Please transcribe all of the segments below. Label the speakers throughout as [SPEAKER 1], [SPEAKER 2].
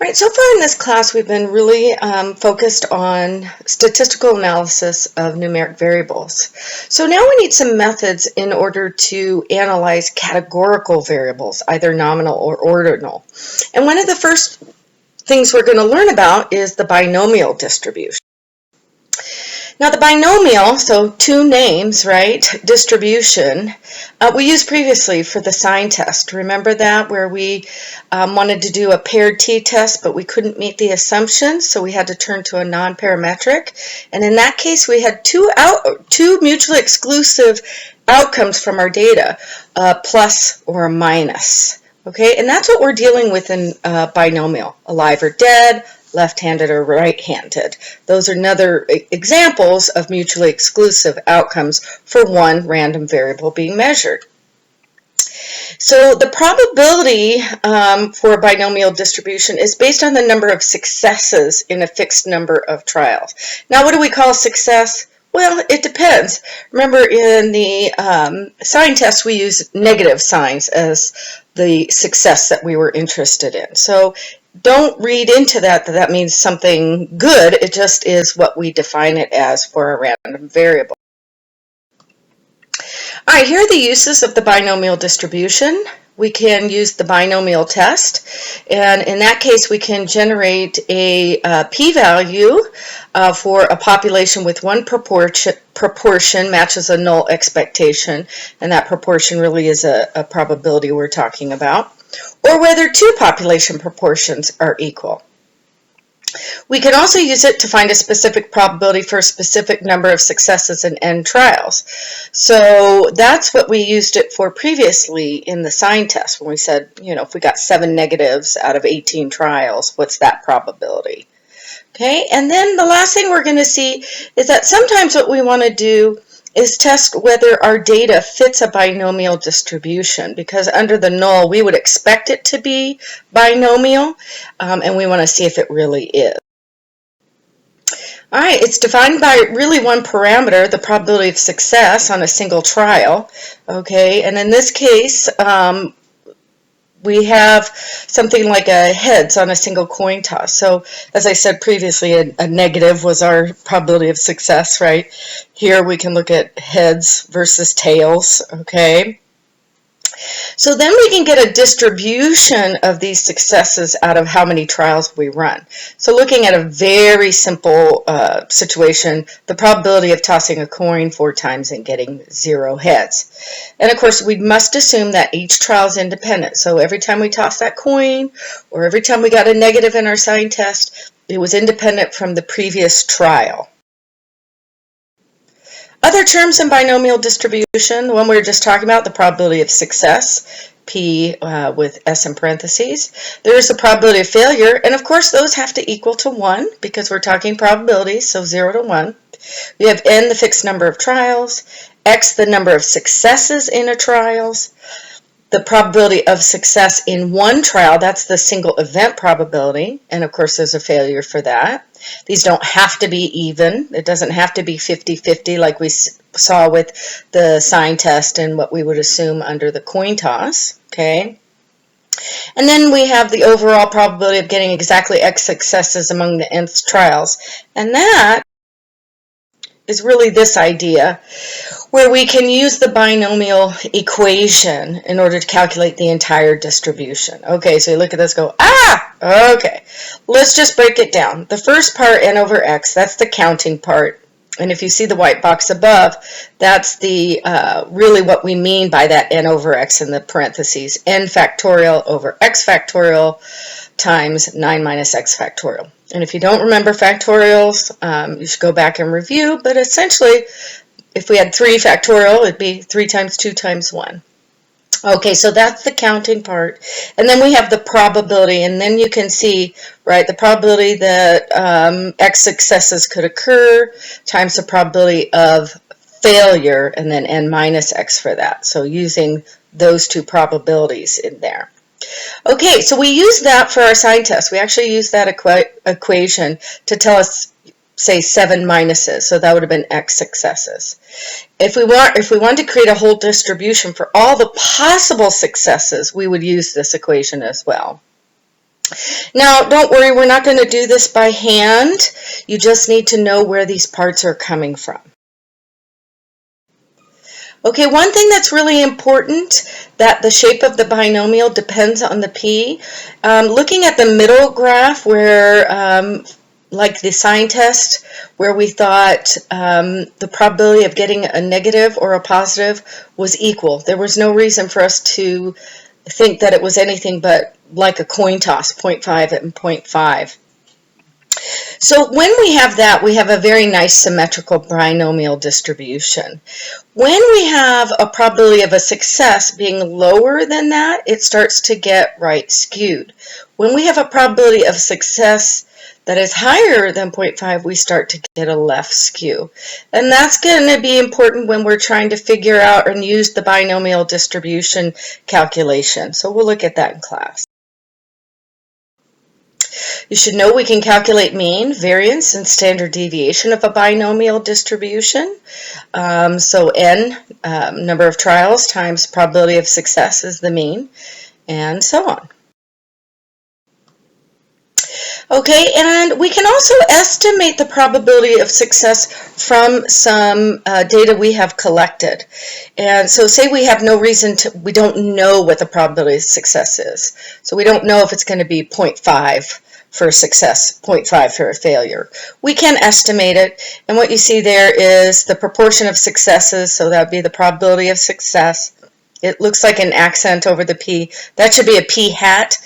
[SPEAKER 1] All right, so far in this class, we've been really focused on statistical analysis of numeric variables. So now we need some methods in order to analyze categorical variables, either nominal or ordinal. And one of the first things we're going to learn about is the binomial distribution. Now the binomial, so two names, right, distribution, we used previously for the sign test. Remember that, where we wanted to do a paired t-test, but we couldn't meet the assumptions, so we had to turn to a non-parametric. And in that case, we had two mutually exclusive outcomes from our data, a plus or a minus. Okay, and that's what we're dealing with in binomial, alive or dead, left-handed or right-handed. Those are another examples of mutually exclusive outcomes for one random variable being measured. So the probability for a binomial distribution is based on the number of successes in a fixed number of trials. Now, what do we call success? Well, it depends. Remember, in the sign test, we use negative signs as the success that we were interested in. So don't read into that means something good. It just is what we define it as for a random variable. All right, here are the uses of the binomial distribution. We can use the binomial test, and in that case we can generate a p-value for a population with one proportion matches a null expectation, and that proportion really is a probability we're talking about, or whether two population proportions are equal. We can also use it to find a specific probability for a specific number of successes in n trials. So that's what we used it for previously in the sign test, when we said, you know, if we got 7 negatives out of 18 trials, what's that probability? Okay, and then the last thing we're going to see is that sometimes what we want to do is test whether our data fits a binomial distribution, because under the null we would expect it to be binomial, and we want to see if it really is. All right, it's defined by really one parameter, the probability of success on a single trial. Okay, and in this case we have something like a heads on a single coin toss. So as I said previously, a negative was our probability of success, right? Here we can look at heads versus tails, okay? So then we can get a distribution of these successes out of how many trials we run. So looking at a very simple situation, the probability of tossing a coin 4 times and getting 0 heads. And of course, we must assume that each trial is independent. So every time we toss that coin, or every time we got a negative in our sign test, it was independent from the previous trial. Other terms in binomial distribution, the one we were just talking about, the probability of success, P with S in parentheses. There is a probability of failure, and of course those have to equal to 1 because we're talking probabilities, so 0 to 1. We have N, the fixed number of trials, X, the number of successes in a trials, the probability of success in one trial, that's the single event probability, and of course there's a failure for that. These don't have to be even. It doesn't have to be 50-50 like we saw with the sign test and what we would assume under the coin toss, okay? And then we have the overall probability of getting exactly X successes among the nth trials, and that is really this idea where we can use the binomial equation in order to calculate the entire distribution. Okay, so you look at this, go, okay, let's just break it down. The first part, n over x, that's the counting part. And if you see the white box above, that's the really what we mean by that n over x in the parentheses, n factorial over x factorial times 9 minus x factorial. And if you don't remember factorials, you should go back and review, but essentially, if we had 3 factorial, it'd be 3 times 2 times 1. Okay, so that's the counting part. And then we have the probability, and then you can see, right, the probability that X successes could occur times the probability of failure, and then N minus X for that. So using those two probabilities in there. Okay, so we use that for our sign test. We actually use that equation to tell us, say, 7 minuses, so that would have been X successes. If we want to create a whole distribution for all the possible successes, we would use this equation as well. Now, don't worry, we're not going to do this by hand. You just need to know where these parts are coming from. Okay, one thing that's really important, that the shape of the binomial depends on the p. Looking at the middle graph where, like the sign test, where we thought the probability of getting a negative or a positive was equal. There was no reason for us to think that it was anything but like a coin toss, 0.5 and 0.5. So when we have that, we have a very nice symmetrical binomial distribution. When we have a probability of a success being lower than that, it starts to get right skewed. When we have a probability of success that is higher than 0.5, we start to get a left skew. And that's going to be important when we're trying to figure out and use the binomial distribution calculation. So we'll look at that in class. You should know we can calculate mean, variance, and standard deviation of a binomial distribution. So n, number of trials, times probability of success is the mean, and so on. Okay, and we can also estimate the probability of success from some data we have collected. And so say we have no reason to, we don't know what the probability of success is. So we don't know if it's going to be 0.5 for a success, 0.5 for a failure. We can estimate it, and what you see there is the proportion of successes, so that would be the probability of success. It looks like an accent over the p. That should be a p hat.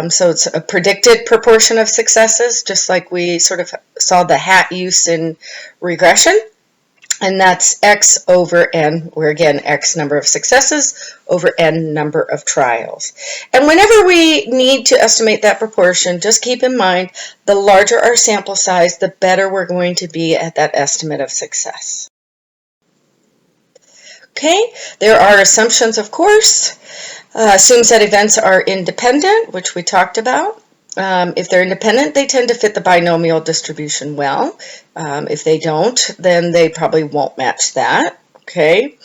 [SPEAKER 1] So it's a predicted proportion of successes, just like we sort of saw the hat use in regression. And that's x over n, where again, x number of successes over n number of trials. And whenever we need to estimate that proportion, just keep in mind, the larger our sample size, the better we're going to be at that estimate of success. Okay, there are assumptions, of course. Assumes that events are independent, which we talked about. If they're independent, they tend to fit the binomial distribution well. If they don't, then they probably won't match that. Okay,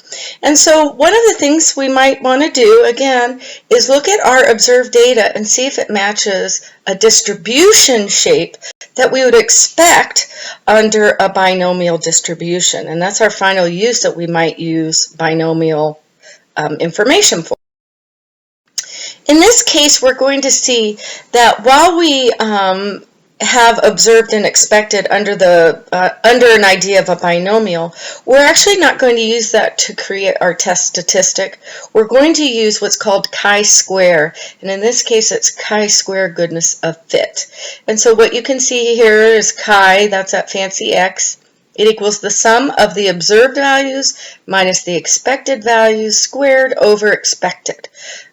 [SPEAKER 1] and so one of the things we might want to do, again, is look at our observed data and see if it matches a distribution shape that we would expect under a binomial distribution. And that's our final use that we might use binomial information for. In this case, we're going to see that while we have observed and expected under an idea of a binomial, we're actually not going to use that to create our test statistic. We're going to use what's called chi-square, and in this case, it's chi-square goodness of fit. And so what you can see here is chi, that's that fancy x. It equals the sum of the observed values minus the expected values squared over expected.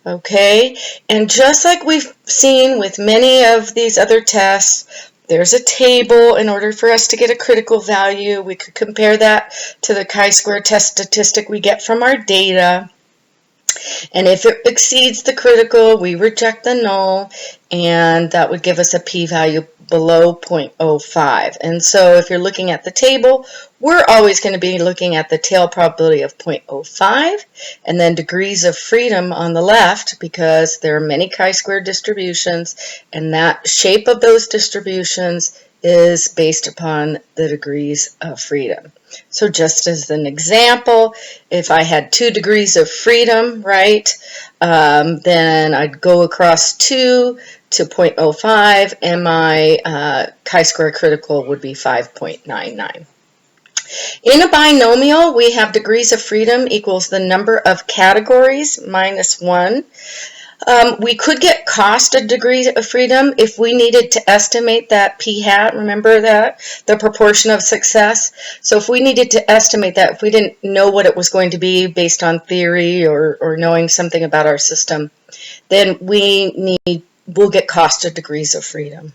[SPEAKER 1] Okay, and just like we've seen with many of these other tests, there's a table in order for us to get a critical value. We could compare that to the chi-square test statistic we get from our data. And if it exceeds the critical, we reject the null, and that would give us a p-value below 0.05. And so if you're looking at the table, we're always going to be looking at the tail probability of 0.05 and then degrees of freedom on the left, because there are many chi-square distributions, and that shape of those distributions is based upon the degrees of freedom. So just as an example, if I had 2 degrees of freedom, right, then I'd go across 2 to 0.05, and my chi-square critical would be 5.99. In a binomial, we have degrees of freedom equals the number of categories minus 1. We could get cost of degrees of freedom if we needed to estimate that p-hat, remember that, the proportion of success. So if we needed to estimate that, if we didn't know what it was going to be based on theory or knowing something about our system, then we'll get cost of degrees of freedom.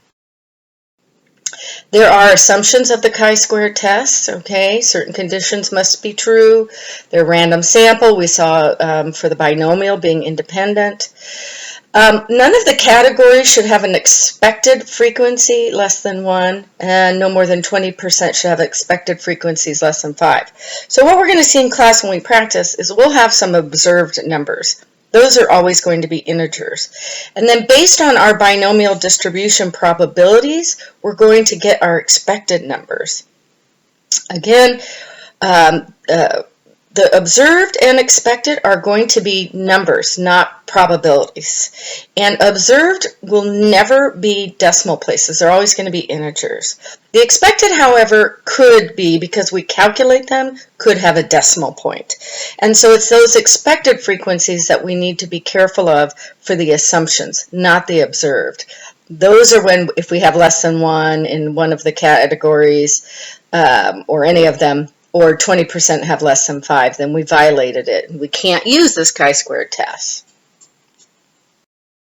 [SPEAKER 1] There are assumptions of the chi-square test, okay? Certain conditions must be true. They're random sample. We saw for the binomial being independent. None of the categories should have an expected frequency less than 1, and no more than 20% should have expected frequencies less than 5. So what we're going to see in class when we practice is we'll have some observed numbers. Those are always going to be integers. And then based on our binomial distribution probabilities, we're going to get our expected numbers. Again, the observed and expected are going to be numbers, not probabilities. And observed will never be decimal places. They're always going to be integers. The expected, however, could be, because we calculate them, could have a decimal point. And so it's those expected frequencies that we need to be careful of for the assumptions, not the observed. Those are when, if we have less than 1 in one of the categories, or any of them, or 20% have less than 5, then we violated it. We can't use this chi-squared test.